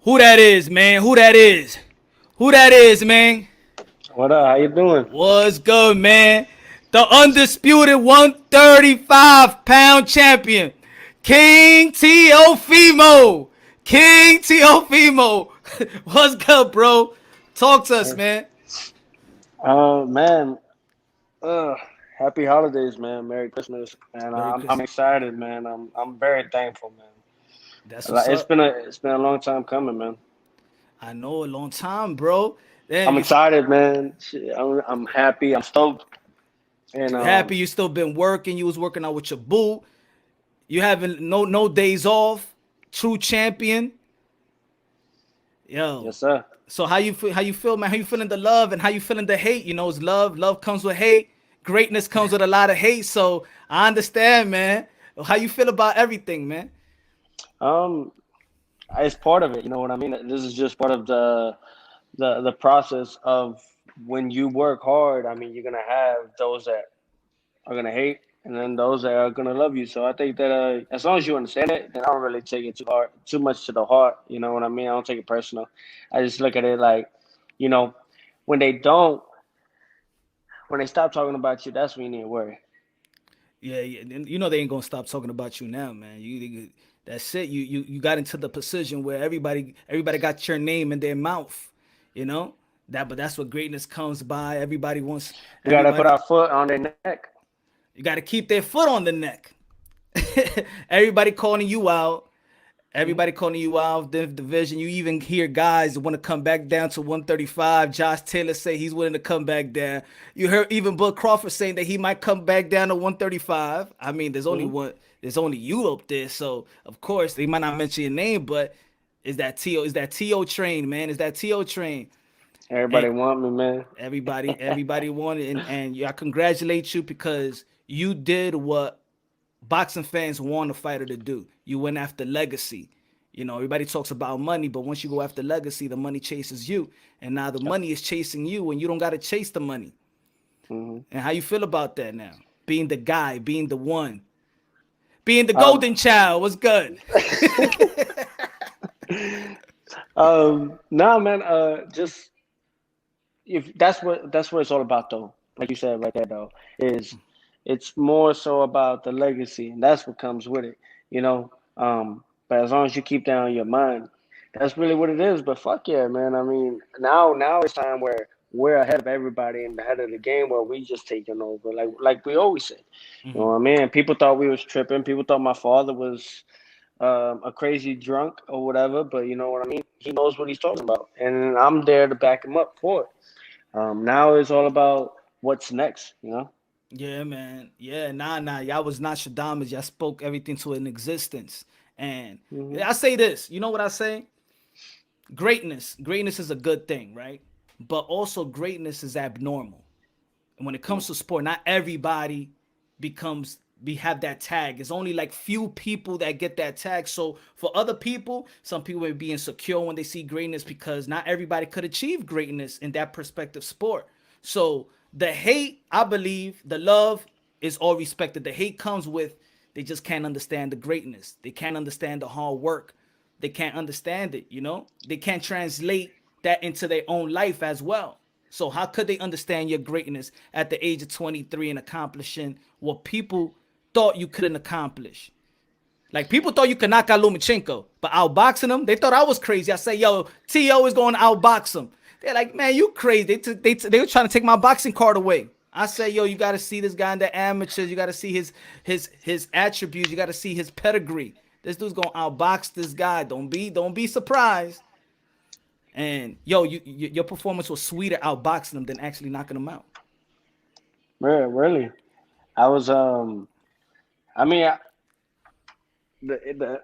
Who that is, man? Who that is? Who that is, man? What up? How you doing? What's good, man? The undisputed 135-pound champion, King Teofimo. King Teofimo. What's good, bro? Talk to us, man. Man. Uh, Happy holidays, man. Merry Christmas, and Merry I'm Christmas. excited, man. I'm very thankful, man. That's what's It's up. been a long time coming, man. I know a long time, bro. Then I'm excited, man. Shit, I'm happy. I'm stoked, and you happy you still been working. You was working out with your boo. You having no days off. True champion. Yo. yes, sir. So how you feel? How you feel, man? How you feeling the love and how you feeling the hate? You know, it's love. Love comes with hate. Greatness comes with a lot of hate. So I understand, man. How you feel about everything, man? Um, it's part of it. You know what I mean? This is just part of the process of when you work hard. I mean, you're gonna have those that are gonna hate, and then those that are gonna love you. So I think that as long as you understand it, then I don't really take it too much to the heart. You know what I mean? I don't take it personal. I just look at it like, you know, when they don't, when they stop talking about you, that's when you need to worry. Yeah, yeah. And you know they ain't gonna stop talking about you now, man. That's it. You got into the position where everybody got your name in their mouth. You know but that's what greatness comes by. Everybody wants We gotta put everybody. our foot on their neck. You got to keep their foot on the neck. Everybody calling you out. Mhm. Everybody calling you out the division. You even hear guys that want to come back down to 135. Josh Taylor say he's willing to come back down. You heard even Bud Crawford saying that he might come back down to 135. I mean, there's only Mhm. one. There's only you up there, so of course they might not mention your name, but is that To? Is that To train, man? Is that To train? And Everybody want me, man. everybody wanted, and I congratulate you because you did what boxing fans want a fighter to do. You went after legacy. You know, everybody talks about money, but once you go after legacy, the money chases you. And now the Yep. money is chasing you, and you don't got to chase the money. Mhm. And how you feel about that now? Being the guy, being the one, being the Um. golden child. What's good? Nah, man. Just if that's what it's all about, though. Like you said right there, though, is it's more so about the legacy, and that's what comes with it, you know. But as long as you keep that on your mind, that's really what it is. But fuck yeah, man. I mean, now it's time where we're ahead of everybody and ahead of the game, where we just taking over, like we always said. You know Mm-hmm. what I mean? People thought we was tripping. People thought my father was a crazy drunk or whatever. But you know what I mean? He knows what he's talking about, and I'm there to back him up for it. Now it's all about what's next, you know? Yeah, man. Yeah, nah. Y'all was Nostradamus. Y'all spoke everything to an existence. And Hmm. I say this. You know what I say? Greatness is a good thing, right? But also greatness is abnormal. And when it comes to sport, not everybody becomes we have that tag. It's only like few people that get that tag. So for other people, some people may be insecure when they see greatness because not everybody could achieve greatness in that perspective sport. So the hate, I believe, the love is all respected. The hate comes with they just can't understand the greatness. They can't understand the hard work. They can't understand it, you know? They can't translate that into their own life as well. So how could they understand your greatness at the age of 23 and accomplishing what people thought you couldn't accomplish? Like people thought you could knock out Lomachenko, but outboxing him, they thought I was crazy. I say, yo, To is going to outbox him. They're like, man, you crazy. They were trying to take my boxing card away. I say, yo, you got to see this guy in the amateurs. You got to see his attributes. You got to see his pedigree. This dude's gonna outbox this guy. Don't be surprised. And yo, your performance was sweeter outboxing him than actually knocking him out. Really. I was, I mean,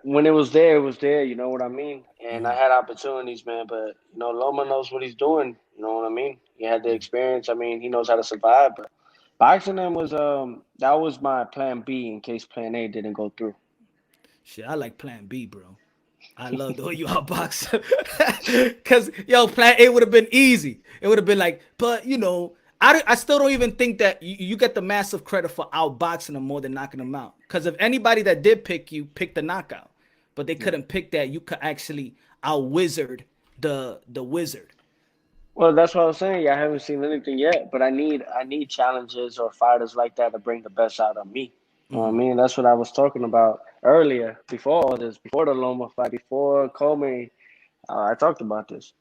when it was there, you know what I mean? And I had opportunities, man, but, you know, Loma knows what he's doing, you know what I mean? He had the experience. I mean, he knows how to survive, but boxing him was, that was my plan B in case plan A didn't go through. Shit, I like Plan B, bro. I love the way you outbox. Cause yo, Plan A would have been easy. It would have been like, but you know, I still don't even think that you get the massive credit for outboxing them more than knocking them out. Cause if anybody that did pick you, picked the knockout. but they Yeah. couldn't pick that you could actually out wizard the wizard. Well, that's what I was saying. Yeah, I haven't seen anything yet, but I need challenges or fighters like that to bring the best out of me. You know what I mean? That's what I was talking about earlier, before all this, before the Loma fight, before Comey. I talked about this,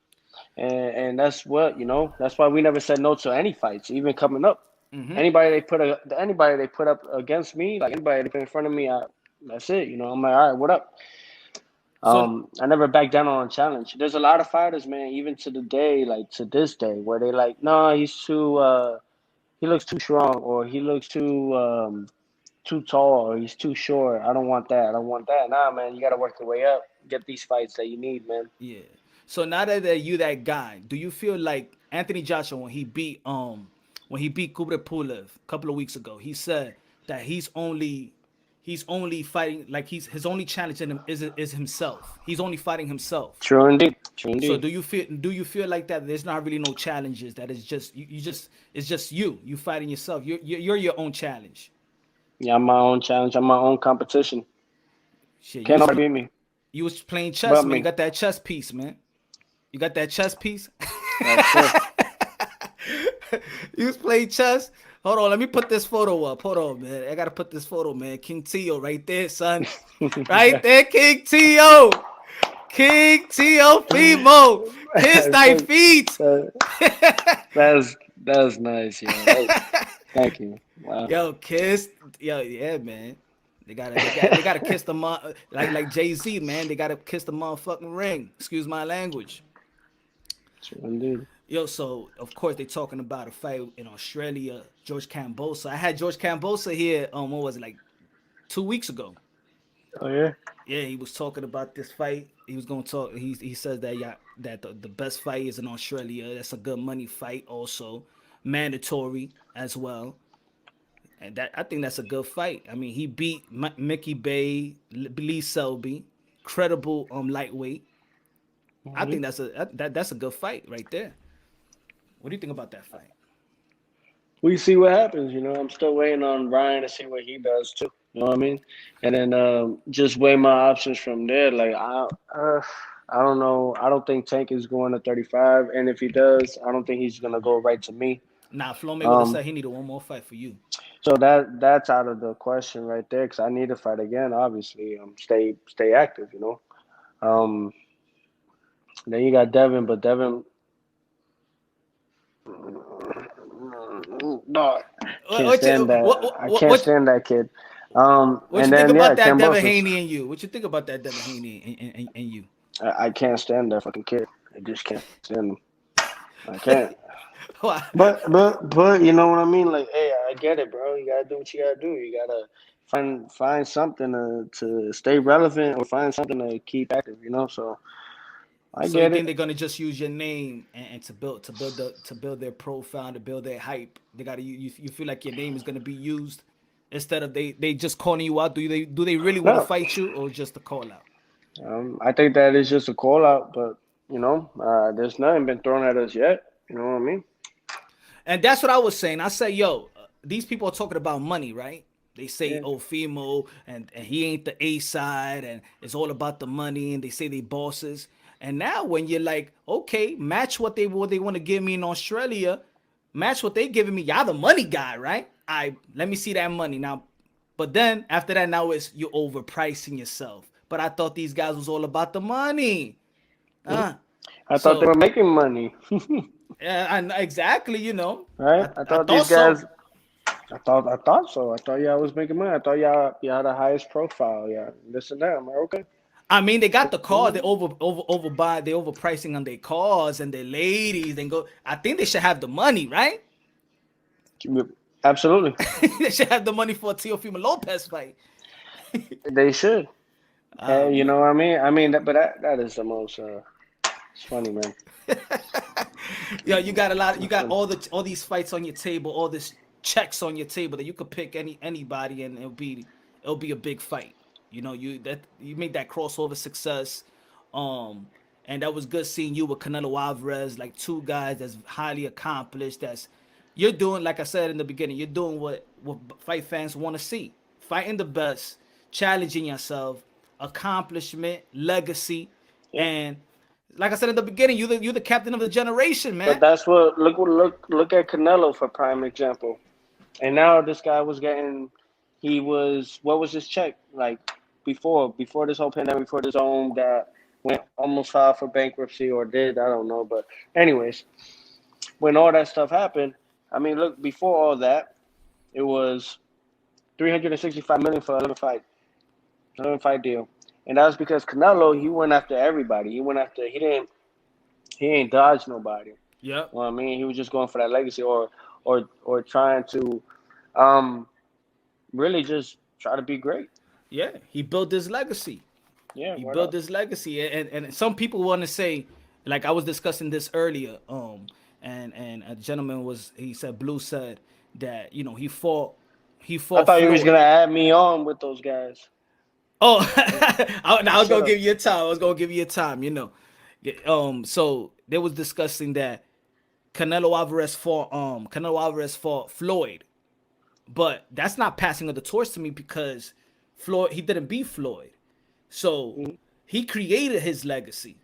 and that's what That's why we never said no to any fights, even coming up. Anybody they put up against me, like anybody they put in front of me, that's it. I'm like, all right, what up? So I never back down on a challenge. There's a lot of fighters, man, even to the day, like to this day, where they like, no, he looks too strong, or he looks too tall, or he's too short. I don't want that. I don't want that. Nah, man, you got to work your way up. Get these fights that you need, man. yeah. So now that you that guy, do you feel like Anthony Joshua when he beat Kubrat Pulev a couple of weeks ago, he said that he's only fighting like his only challenge in him is himself. He's only fighting himself. True indeed. True So indeed. do you feel like that there's not really no challenges, that it's just you just it's just you fighting yourself. You're your own challenge. Yeah, I'm my own challenge. I'm my own competition. Shit, Can't nobody beat me you was playing chess, but man. You me. got that chess piece, man. You got that chess piece. That's true. You was playing chess. Hold on, let me put this photo up. Hold on, man. I gotta put this photo, man. King Teo, right there, son. Right there, King Teo. King Teofimo. Kiss thy Thank- feet. that- that's nice, yeah. Thank you. Wow. Yo, kiss. Yo, yeah, man. They gotta kiss the like Jay-Z, man. They gotta kiss the motherfucking ring. Excuse my language. True indeed. Yo, so of course they talking about a fight in Australia, George Cambosa. I had George Cambosa here, what was it, like 2 weeks ago? Oh yeah. Yeah, he was talking about this fight. He was gonna talk. He says that, yeah, that the best fight is in Australia. That's a good money fight, also mandatory as well. And that, I think that's a good fight. I mean, he beat Mickey Bay, Lee Selby, credible lightweight. I Mhm. think that's a good fight right there. What do you think about that fight? We see what happens. I'm still waiting on Ryan to see what he does too. You know what I mean? And then just weigh my options from there. Like I don't know. I don't think Tank is going to 35, and if he does, I don't think he's gonna go right to me. Nah, Flo Mayweather Um, said he needed one more fight for you. so that's out of the question right there because I need to fight again. Obviously, stay active. Um, then you got Devin, but Devin, no, What can't what stand you, that. what I what can't what, stand that kid. what And you think then yeah, about that Devin Cambosos. Haney and you? What you think about that Devin Haney and you? I can't stand that fucking kid. I just can't stand him. I can't. Why? But you know what I mean? Like, hey, I get it, bro. You gotta do what you gotta do. You gotta find something to stay relevant or find something to keep active. So I So you get think it. they're gonna just use your name and to build their profile, to build their hype? They gotta you feel like your name is gonna be used instead of they just calling you out? Do they really want to No, fight you, or just a call out? I think that is just a call out, but there's nothing been thrown at us yet. You know what I mean? And that's what I was saying. I said, yo, these people are talking about money, right? They say, Yeah. oh, Fimo, and he ain't the A side, and it's all about the money, and they say they bosses. And now when you're like, okay, match what they want to give me in Australia, match what they giving me. Y'all the money guy, right? Let me see that money now. But then after that, now it's you're overpricing yourself. But I thought these guys was all about the money. Mhm. Uh, I thought they so were making money, yeah, exactly, right? I, I I thought these thought so. guys. I thought so. I thought y'all was making money. I thought y'all had the highest profile. Yeah, this and that. I'm like, okay. I mean, they got the car. They overbuy. They overpricing on their cars and their ladies. Then go. I think they should have the money, right? Absolutely, They should have the money for a Teofimo Lopez fight. they should. And you Man. know what I mean? But that is the most. It's funny, man. Yo, you got a lot. You It's got funny. all these fights on your table, all this checks on your table that you could pick anybody, and it'll be a big fight. You made that crossover success, and that was good seeing you with Canelo Alvarez, like two guys that's highly accomplished. You're doing, like I said in the beginning, you're doing what fight fans want to see, fighting the best, challenging yourself, accomplishment, legacy, Yeah. and like I said at the beginning, you're the captain of the generation, But man. that's look at Canelo for prime example. And now this guy was getting, he was, what was his check like before this whole pandemic, before this own that went almost filed for bankruptcy or did, I don't know. But anyways, when all that stuff happened, I mean, look, before all that, it was 365 million for 11 fight deal, and that was because Canelo, he went after everybody. He went after, he ain't dodged nobody. Yep. Well, I mean, he was just going for that legacy, or trying to, um, really just try to be great. Yeah, he built his legacy. Yeah, He what built up? this legacy, and some people want to say, like I was discussing this earlier, and a gentleman was he said Blue said that he I fought thought you was Floyd. gonna add me on with those guys. Oh, You I was should gonna have. give you a time. I was gonna give you a time. Yeah, so they was discussing that Canelo Alvarez fought Floyd, but that's not passing of the torch to me because Floyd he didn't beat Floyd. So Mhm. he created his legacy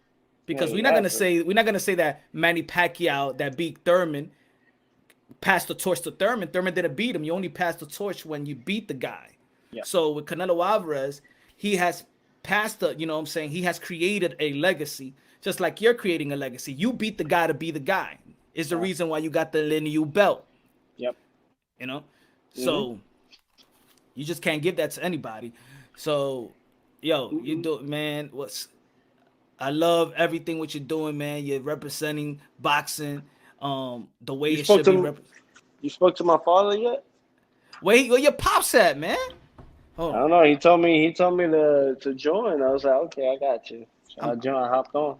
Yeah, because he had to. we're not gonna say that Manny Pacquiao that beat Thurman passed the torch to Thurman. Thurman didn't beat him. You only pass the torch when you beat the guy. Yeah, So with Canelo Alvarez, he has passed the, what I'm saying, he has created a legacy, just like you're creating a legacy. You beat the guy to be the guy. Is the yeah, reason why you got the lineal belt, yep. you know? Mhm. So you just can't give that to anybody. So, yo, you Mhm. do, man. I love everything what you're doing, man. You're representing boxing, the way You it spoke should be. to you spoke to my father yet? Where your pops at, man? Hold I on. don't know. He told me to join. I was like, okay, I got you. So I'm I joined. I hopped on.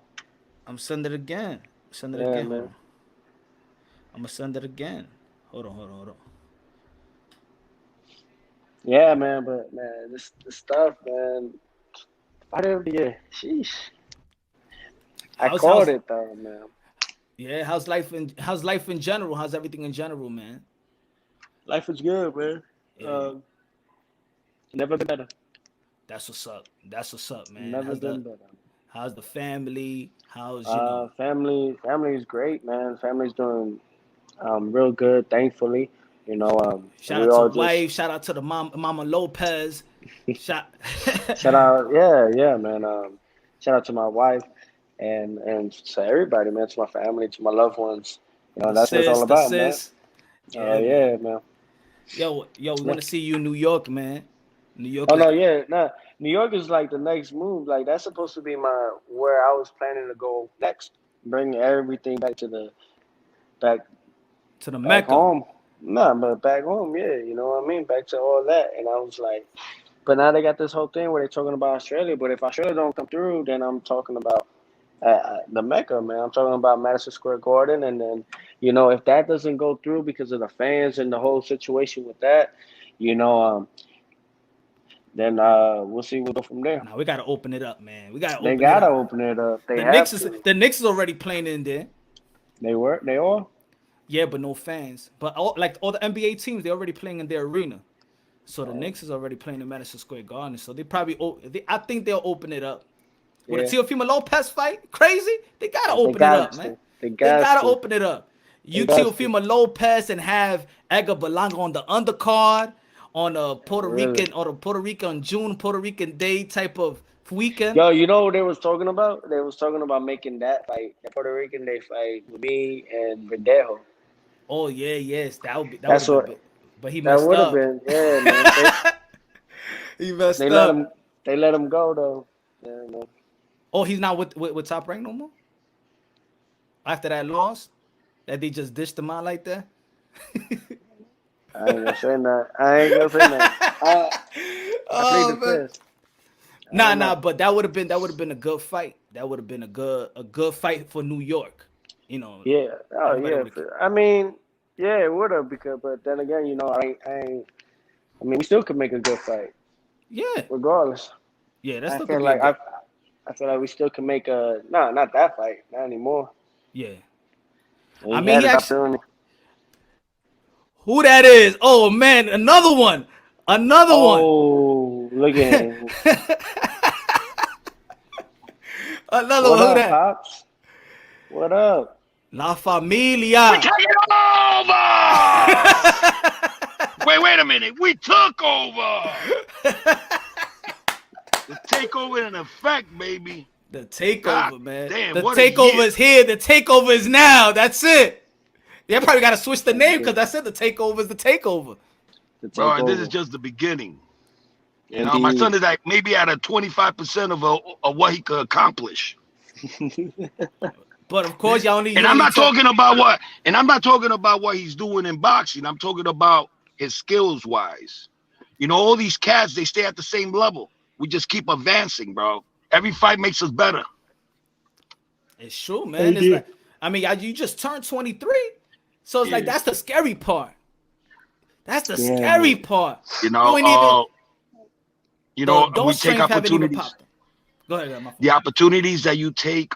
I'm sending it again. Send it Yeah, again. Hold man. on. I'm gonna send it again. Hold on. Yeah, man. But man, this stuff, man. Fight of the year. Sheesh. I How's called how's it though, man. yeah? How's life in general? How's everything in general, man? Life is good, man. Yeah, Um, never been better. that's what's up. That's what's up, man. Never been better. How's the family? How's. Family is great, man. Family's doing real good, thankfully. Shout We out to all just wife. Shout out to the Mama Lopez. Shout. shout out, yeah, yeah, man. Shout out to my wife and to everybody, man. To my family, to my loved ones. That's what it's all The about, man. sis. Yeah, man. Yeah, man. Yo, we Yeah. want to see you in New York, man. New York Oh is no, yeah, nah. New York is like the next move. Like that's supposed to be my where I was planning to go next. Bring everything back to the back Mecca. home. Nah, but back home, yeah, you know what I mean? Back to all that. And I was like, but now they got this whole thing where they're talking about Australia. But if Australia don't come through, then I'm talking about the Mecca, man. I'm talking about Madison Square Garden. And then, if that doesn't go through because of the fans and the whole situation with that, you know, um, then we'll see what go from there. Now we gotta open it up, man. We gotta They open it gotta up. open it up. They have to. The Knicks is already playing in there. They all. Yeah, but no fans. But all the NBA teams, they're already playing in their arena. So the Oh, Knicks is already playing in Madison Square Garden. So they probably, I think they'll open it up. With a yeah, Teofimo Lopez fight, crazy. They gotta they open it got up, man. to. They They got gotta to. open it up. They You got to. Teofimo Lopez and have Edgar Berlanga on the undercard on a Really. Puerto Rican June Puerto Rican Day type of weekend. Yo, you know what they was talking about? They was talking about making that fight, the Puerto Rican Day fight, with me and Verdejo. Oh yeah, yes, that would That's have been what big. But he that messed would have up. been. Yeah, man. He They messed let up. him. They let him go though. Yeah, man. Oh, he's not with Top Rank no more? After that loss? That they just dished him out like that? I ain't gonna say that. I ain't gonna say that. I played the Oh man. fifth. I don't Nah, know. but that would have been a good fight. That would have been a good fight for New York. You know, Yeah. Oh everybody yeah. would have. I mean, yeah, it would have because, but then again, I mean, we still could make a good fight Yeah, regardless. yeah, that I still could feel be a like good. I feel like we still can make a no, not that fight, not anymore. Yeah, And I he mean had he his actually. opportunity. Who that is? Oh man, another one, another one. Oh, look at him. Another What one. Who up, that? Pops? What up? La We Familia. take it over. Wait a minute. We took over. The takeover in effect, baby. The God takeover, man. damn, The what a year. takeover is here. The takeover is now. That's it. They probably got to switch the name because Okay. that's it. The takeover is the takeover. To Bro, take and this is over. just the beginning. You know, my Indeed. son is like maybe at a 25% of what he could accomplish. But of course, y'all And I'm not talking about what he's doing in boxing. I'm talking about his skills wise. You know, all these cats, they stay at the same level. We just keep advancing, bro. Every fight makes us better. It's true, man. It's like, I mean, you just turned 23, so it's like Yeah. that's the scary part. That's the Yeah, scary man. part. You know, ain't even we those take strength haven't even opportunities. popped. Go ahead, my The opportunities that you take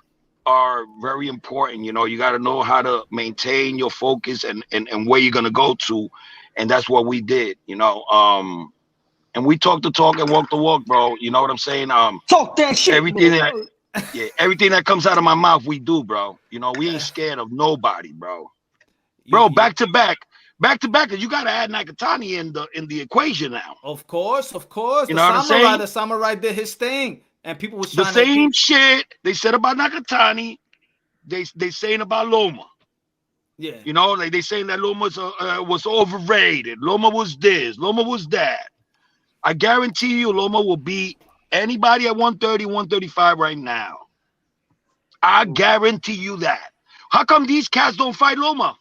are very important. You know, you got to know how to maintain your focus and where you're gonna go to, and that's what we did. You know, and we talk the talk and walk the walk, bro. You know what I'm saying? Talk that shit, Everything that motherfucker. everything that comes out of my mouth, we do, bro. You know, we ain't scared of nobody, bro. You, Bro, you, back to back, cause you got to add Nakatani in the equation now. of course, You know what I'm saying? the samurai did his thing, and people was The trying to same shit they said about Nakatani, they saying about Loma. yeah. You know, like they saying that Loma was overrated. Loma was this. Loma was that. I guarantee you, Loma will beat anybody at 130, 135 right now. I guarantee you that. How come these cats don't fight Loma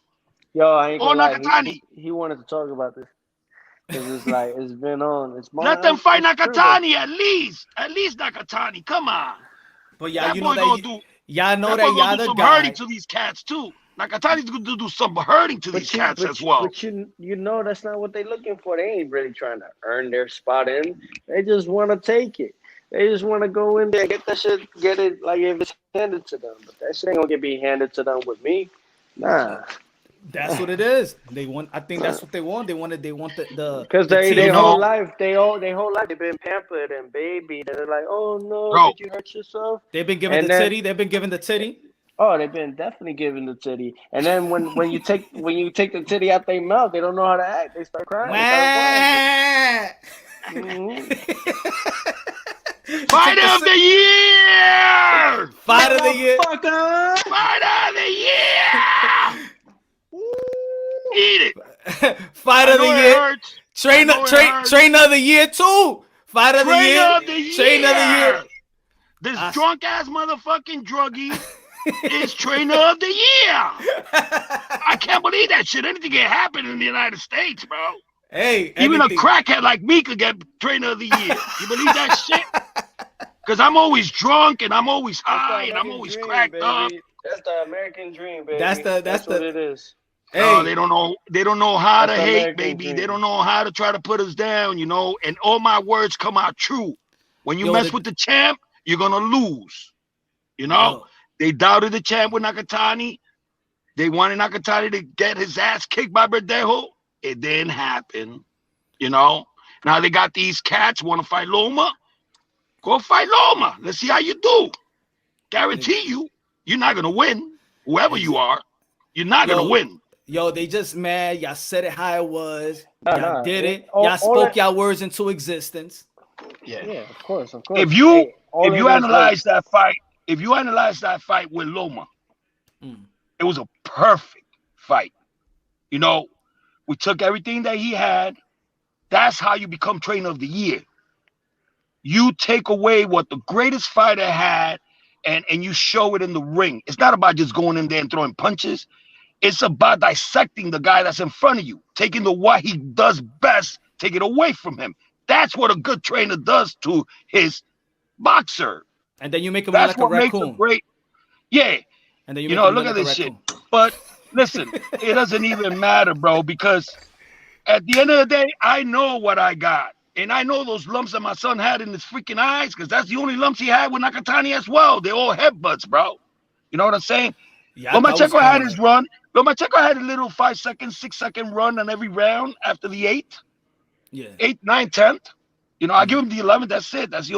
Yo, I ain't or gonna lie. Nakatani? He wanted to talk about this because it's like it's been on. It's more. Let them fight It's true though. Nakatani at least. At least Nakatani. Come on. But yeah, That you know boy that gonna do. y'all know That that boy gonna y'all do the some hurting guy. to these cats too. Nakatani's gonna do some hurting to these cats as well. But you know that's not what they're looking for. They ain't really trying to earn their spot in. They just want to take it. They just want to go in there, get that shit, get it like if it's handed to them. But that shit ain't gonna be handed to them with me. Nah. That's what it is. They want. I think that's what they want. They wanted. They want Because the they TV. whole life, they whole life they've been pampered and babied, and they're like, oh no, Bro, did you hurt yourself? They've been given And the then titty. They've been given the titty. oh, they've been definitely giving the titty. And then when you take the titty out their mouth, they don't know how to act. They start crying. They start whining. Fighter of the year! Fight of the year. Motherfucker! Fighter of the year! Eat it. Fight I of the know it year. hurts. Trainer of the year too. Fight of the Trainer year. of the year. Trainer of the year. This drunk ass motherfucking druggie is trainer of the year. I can't believe that shit. Anything can happen in the United States, bro. Hey, Even anything. a crackhead like me could get trainer of the year. You believe that shit? Because I'm always drunk and I'm always high and I'm always cracked up. That's the American dream, baby. That's what it is. Hey, they don't know how to That's the hate, American baby. dream. They don't know how to try to put us down, you know. And all my words come out true. When you mess with the champ, you're gonna lose. You know, they doubted the champ with Nakatani. They wanted Nakatani to get his ass kicked by Verdejo. It didn't happen. You know. Now they got these cats want to fight Loma. Go fight Loma. Let's see how you do. Guarantee you're not gonna win. Whoever you are, you're not gonna win. Yo, they just mad. Y'all said it how it was. Nah, y'all did it. Y'all spoke y'all words into existence. Yeah, of course. If you analyze that fight with Loma, it was a perfect fight. You know, we took everything that he had. That's how you become trainer of the year. You take away what the greatest fighter had and you show it in the ring. It's not about just going in there and throwing punches. It's about dissecting the guy that's in front of you, taking what he does best, take it away from him. That's what a good trainer does to his boxer. And then you make him look like a raccoon. Makes a great, yeah. And then you know, look at this shit. But listen, it doesn't even matter, bro, because at the end of the day, I know what I got. And I know those lumps that my son had in his freaking eyes, because that's the only lumps he had with Nakatani as well. They're all headbutts, bro. You know what I'm saying? Yeah, Lomachenko had his run. Lomachenko had a little 5-second, 6-second run on every round after the 8th. Yeah. 8th, 9th, 10th. You know, I give him the 11th. That's it. That's the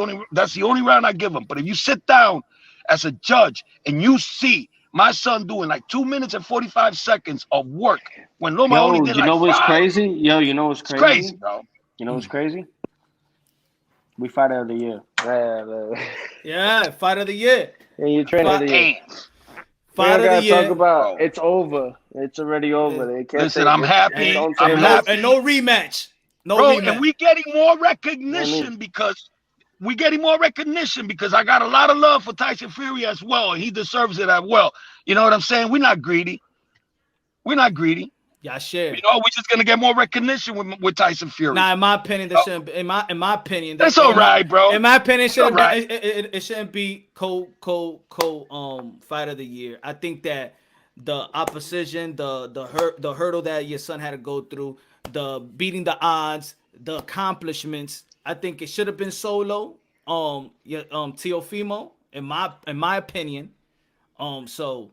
only round I give him. But if you sit down as a judge, and you see my son doing like 2 minutes and 45 seconds of work when Loma only Yo, did you like know what's 5. crazy? Yo, you know what's It's crazy? crazy, bro. You know what's crazy? We fighter of the year. Yeah, fight of the year. Yeah, you trainer of the year. Damn. We Fight don't of the gotta talk year. about Bro. it's over. It's already over. They can't Listen, say I'm it. happy. Don't say I'm And much. no, happy. and no rematch. No Bro, rematch. and we getting more I recognition mean, because I got a lot of love for Tyson Fury as well, and he deserves it as well. You know what I'm saying? We're not greedy. We're not greedy. Y'all share. You know, we're just gonna get more recognition with Tyson Fury. Now, in my opinion, that shouldn't. In my opinion, That's all right, bro. In my opinion, It's all right. it shouldn't be fight of the year. I think that the opposition, the hurdle that your son had to go through, the beating the odds, the accomplishments. I think it should have been solo. Teofimo, in my opinion. So,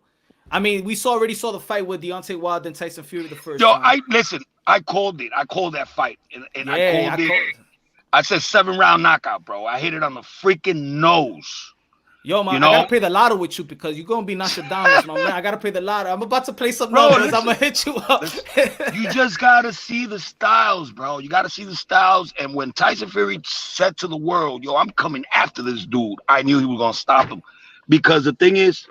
I mean, already saw the fight with Deontay Wilder and Tyson Fury the first Yo, time. I called it. I called that fight, and I Yeah, called it. I said 7-round knockout, bro. I hit it on the freaking nose. Yo, man, You I know, gotta play the lotto with you because you're gonna be Nostradamus, my man. I gotta play the lotto. I'm about to play some bro. numbers. Listen, I'm gonna hit you up. you just gotta see the styles, bro. You gotta see the styles. And when Tyson Fury said to the world, "Yo, I'm coming after this dude," I knew he was gonna stop him, because the thing is,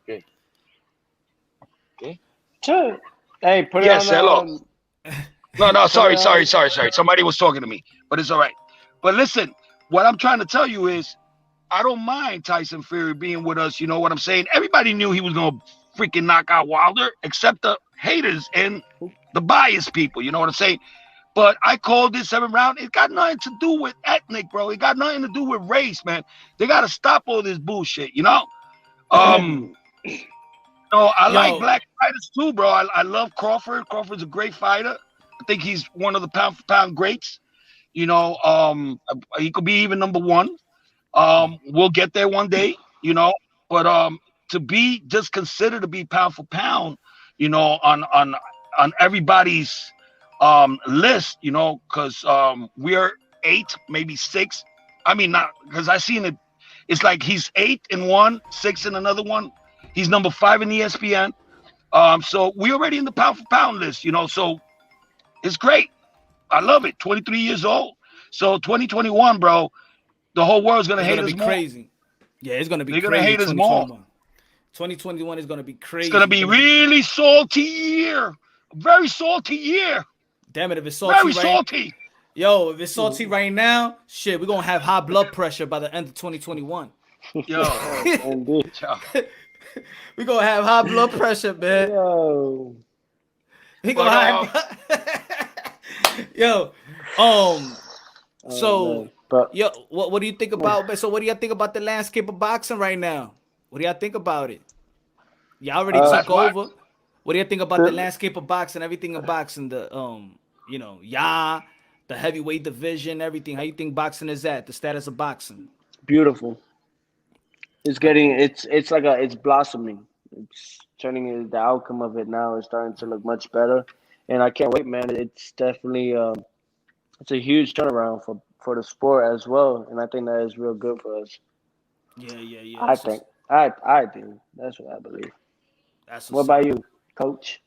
okay, okay, sure. Hey, put it yes, hello. on. No, Put it sorry. on. Somebody was talking to me, but it's all right. But listen, what I'm trying to tell you is, I don't mind Tyson Fury being with us. You know what I'm saying? Everybody knew he was gonna freaking knock out Wilder, except the haters and the biased people. You know what I'm saying? But I called this 7 round. It got nothing to do with ethnic, bro. It got nothing to do with race, man. They gotta stop all this bullshit. You know? No, I like Yo, black fighters too, bro. I love Crawford. Crawford's a great fighter. I think he's one of the pound for pound greats. You know, he could be even number one. We'll get there one day, you know. But to be just considered to be pound for pound, you know, on everybody's list, you know, because we're 8, maybe 6. I mean, not because I seen it. It's like he's 8 in one, 6 in another one. He's number 5 in ESPN. So we're already in the pound for pound list, you know. So it's great. I love it. 23 years old. So 2021, bro, the whole world's gonna it's hate gonna us be more. crazy. Yeah, it's gonna be They're gonna crazy. hate us more. 2021 is gonna be crazy. It's gonna be really salty year. A very salty year. Damn it, if it's salty Very right. salty. Yo, if it's salty right now, shit, we're gonna have high blood pressure by the end of 2021. Yo. Indeed. We're gonna have high blood pressure, man. Yo. We gonna have yo. So Man. But yo, what do you think about? So what do y'all think about the landscape of boxing right now? What do y'all think about it? Y'all already took over. What do you think about the landscape of boxing? Everything in boxing, the you know, the heavyweight division, everything. How you think boxing is at? The status of boxing? beautiful. It's getting it's blossoming. It's turning the outcome of it now is starting to look much better, and I can't wait, man. It's definitely it's a huge turnaround for the sport as well, and I think that is real good for us. Yeah. I think I do. That's what I believe. That's What about you, Coach?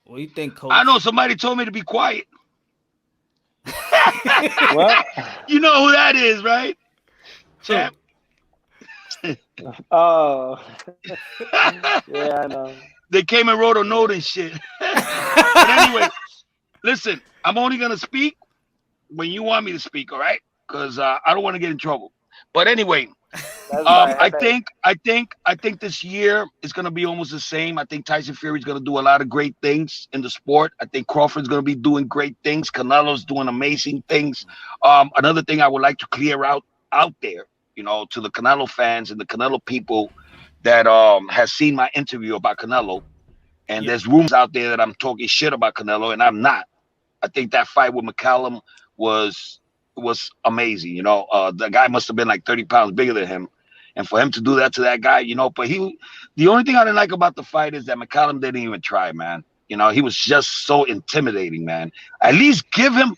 What do you think, Coach? I know somebody told me to be quiet. What? You know who that is, right? Champ. Oh, yeah, I know. They came and wrote a note and shit. But anyway, listen, I'm only gonna speak when you want me to speak, all right? Because I don't want to get in trouble. But anyway, I think this year is gonna be almost the same. I think Tyson Fury is gonna do a lot of great things in the sport. I think Crawford's gonna be doing great things. Canelo's doing amazing things. Another thing I would like to clear out there, you know, to the Canelo fans and the Canelo people that has seen my interview about Canelo, and there's rumors out there that I'm talking shit about Canelo, and I'm not. I think that fight with McCallum was amazing. You know, the guy must have been like 30 pounds bigger than him, and for him to do that to that guy, you know. But the only thing I didn't like about the fight is that McCallum didn't even try, man. You know, he was just so intimidating, man. At least give him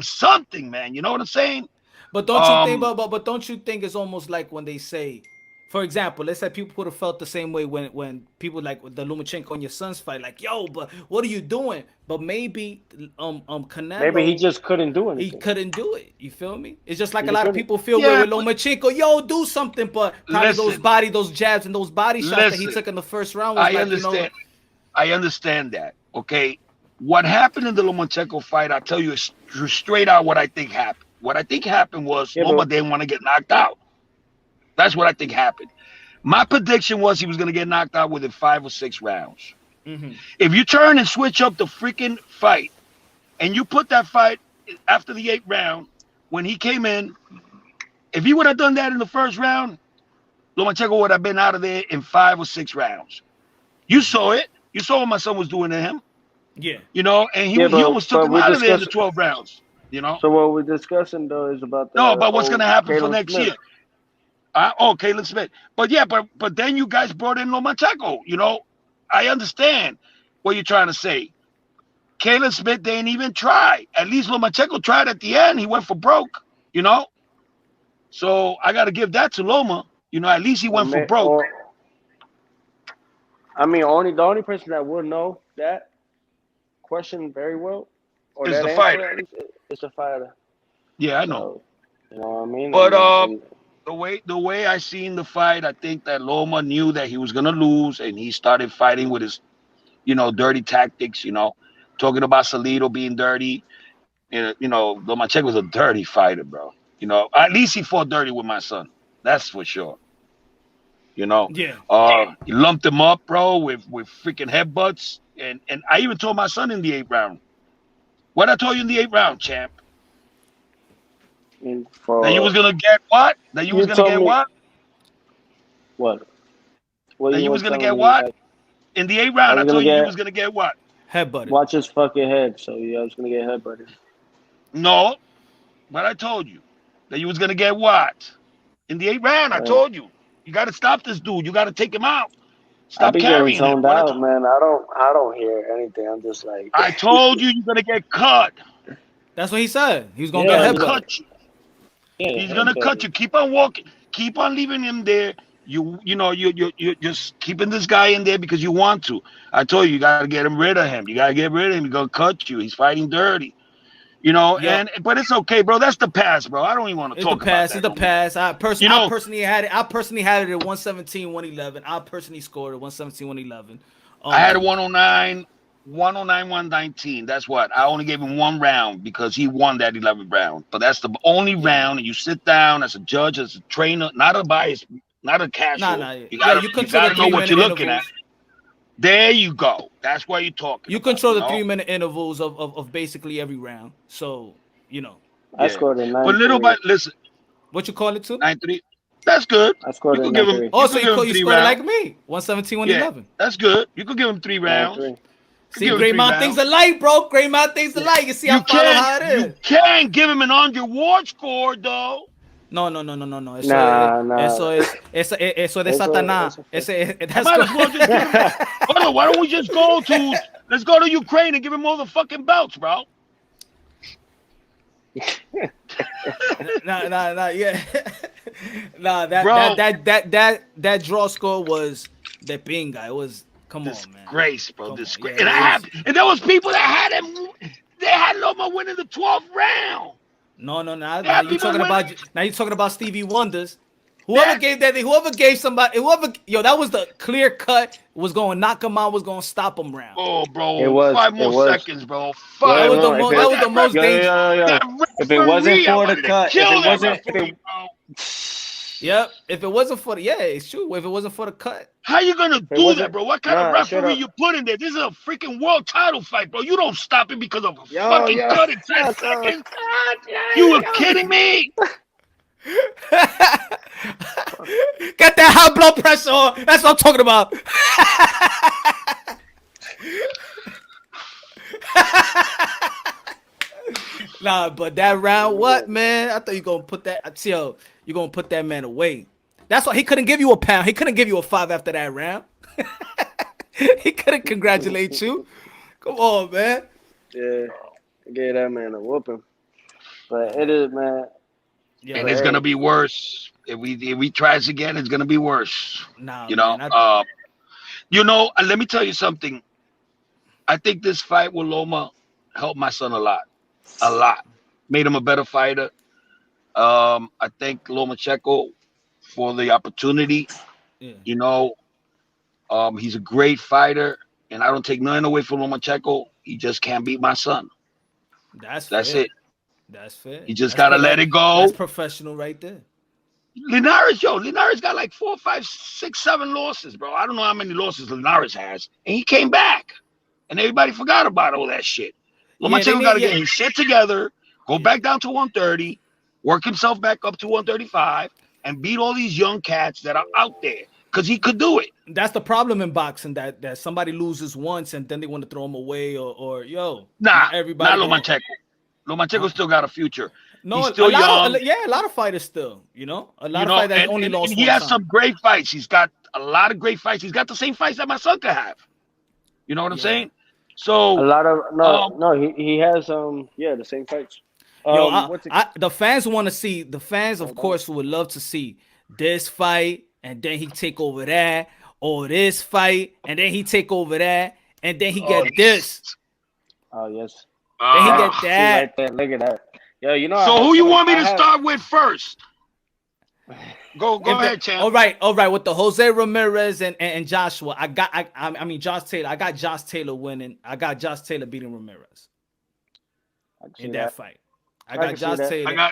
something, man. You know what I'm saying? But don't you think? But don't you think it's almost like when they say, for example, let's say people would have felt the same way when people like with the Lomachenko and your son's fight, like, yo, but what are you doing? But maybe Canelo, maybe he just couldn't do he anything. couldn't do it. You feel me? It's just like He a lot of couldn't. people feel with Lomachenko, yo, do something. But probably those jabs and those body shots that he took in the first round was I understand that. Okay. What happened in the Lomachenko fight, I'll tell you straight out what I think happened. What I think happened was Loma didn't want to get knocked out. That's what I think happened. My prediction was he was going to get knocked out within 5 or 6 rounds. Mm-hmm. If you turn and switch up the freaking fight and you put that fight after the 8th round, when he came in, if he would have done that in the first round, Lomachenko would have been out of there in 5 or 6 rounds. You saw it. You saw what my son was doing to him. Yeah. You know, and he almost took him out of there in the 12 rounds. You know. So what we're discussing though is about but what's going to happen for next Smith. year? Caleb Smith. But then you guys brought in Lomachenko. You know, I understand what you're trying to say. Caleb Smith didn't even try. At least Lomachenko tried at the end. He went for broke. You know. So I got to give that to Loma. You know, at least he went for broke. I mean, the only person that would know that question very well, or is that the answer, fighter. It's the fighter. Yeah, I know. So, you know what I mean? But the way I seen the fight, I think that Loma knew that he was gonna lose, and he started fighting with his, dirty tactics. Talking about Salido being dirty. Lomachenko was a dirty fighter, bro. At least he fought dirty with my son. That's for sure. Yeah. He lumped him up, bro, with freaking headbutts. And I even told my son in the 8th round. What I told you in the 8th round, champ? That you was gonna get what? That you was gonna get what? What? That you was gonna get what? In the 8th round, I told you was gonna get what? Headbutted. Watch his fucking head. So yeah, I was gonna get headbutted. No, but I told you that you was gonna get what? In the 8th round, I told you. You got to stop this dude. You got to take him out. Stop carrying him. Zoned out, man. I don't hear anything. I'm just like. I told you you're gonna get cut. That's what he said. He was gonna get cut you. Yeah, he's gonna cut you. Keep on walking. Keep on leaving him there. You're just keeping this guy in there because you want to. I told you got to get rid of him. You got to get rid of him. He's gonna cut you. He's fighting dirty. But it's okay, bro. That's the past, bro. I don't even want to talk about that. It's the past. I personally had it. I personally had it at 117, 111. I personally scored at 117, 111. I had a 109, 119. That's what. I only gave him 1 round because he won that 11th round. But that's the only round. And you sit down as a judge, as a trainer, not a bias, not a casual. You gotta know what you're looking at. There you go. That's why you're talking. You control the 3-minute intervals of basically every round. So, I scored a 9. But little by listen. What you call it to? 9-3. That's good. I scored a 9-3. Also, you scored it like me. 117, 111. Yeah, that's good. You could give him 3 rounds. See, Great Mount things alike, bro. Great Mount things alike. You see how it is. You can't give him an underward score, though. No. Nah. Eso de Satanás. Why don't we just let's go to Ukraine and give him all the fucking belts, bro? Yeah. That draw score was the pinga. It was on, man. Disgrace, bro. Disgrace. And there was people that had him. They had Loma winning the 12th round. No. Now you're talking about Stevie Wonders. Whoever gave somebody, that was the clear cut. Was going to knock him out. Was going to stop him round. Oh, bro, 5 more seconds, bro. That was the most dangerous. If it wasn't for the cut, if it wasn't for it's true. If it wasn't for the cut, how you gonna do that, bro? What kind of referee you put in there? This is a freaking world title fight, bro. You don't stop it because of a fucking cut in 10 seconds. You were kidding me? Get that high blood pressure on. That's what I'm talking about. Nah, but that round, what, man? I thought you gonna put that. You're gonna put that man away. That's why he couldn't give you a pound. He couldn't give you a 5 after that round. He couldn't congratulate you. Come on, man. Yeah, I gave that man a whooping. But it is, man. Yo, and it's gonna be worse. If we tries again, it's gonna be worse. nah, You know. man. Let me tell you something. I think this fight with Loma helped my son a lot. A lot. Made him a better fighter. I thank Lomachenko for the opportunity. Yeah, You know, he's a great fighter, and I don't take nothing away from Lomachenko. He just can't beat my son. that's That's fair. it. That's fair. You just gotta let it go. That's professional right there. Linares got like 4, 5, 6, 7 losses, bro. I don't know how many losses Linares has, and he came back, and everybody forgot about all that shit. Yeah, they Lomachenko need. got to Yeah, get his shit together, go yeah. back down to 130, work himself back up to 135, and beat all these young cats that are out there, because he could do it. That's the problem in boxing, that somebody loses once and then they want to throw him away, or Nah, not everybody not going. Lomachenko. Lomachenko still got a future. No, He's still young, a lot of fighters still, a lot of fighters that only and lost he one has time. some great fights. He's got a lot of great fights. He's got the same fights that my son could have. You know what I'm Yeah. saying? So, A lot of um, he has the same fights. Yo, What's it? the fans want to see. The fans, of Hold on. course, would love to see this fight, and then he take over that, or this fight, and then he take over that, and then he get this, Oh yes. then he uh, get See that. right there. Look at that. Yo, you know. so who you want me to start with first? Go ahead, champ. All right. With the Jose Ramirez and Joshua, I mean Josh Taylor. I got Josh Taylor winning. I got Josh Taylor beating Ramirez in that fight. I got Josh Taylor.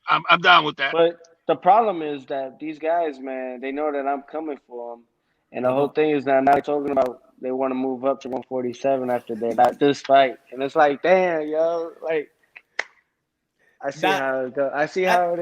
I'm down with that. But the problem is that these guys, man, they know that I'm coming for them, and the whole thing is that now they're talking about they want to move up to 147 after this fight, and it's like, damn, yo, like I see how it goes. I see how it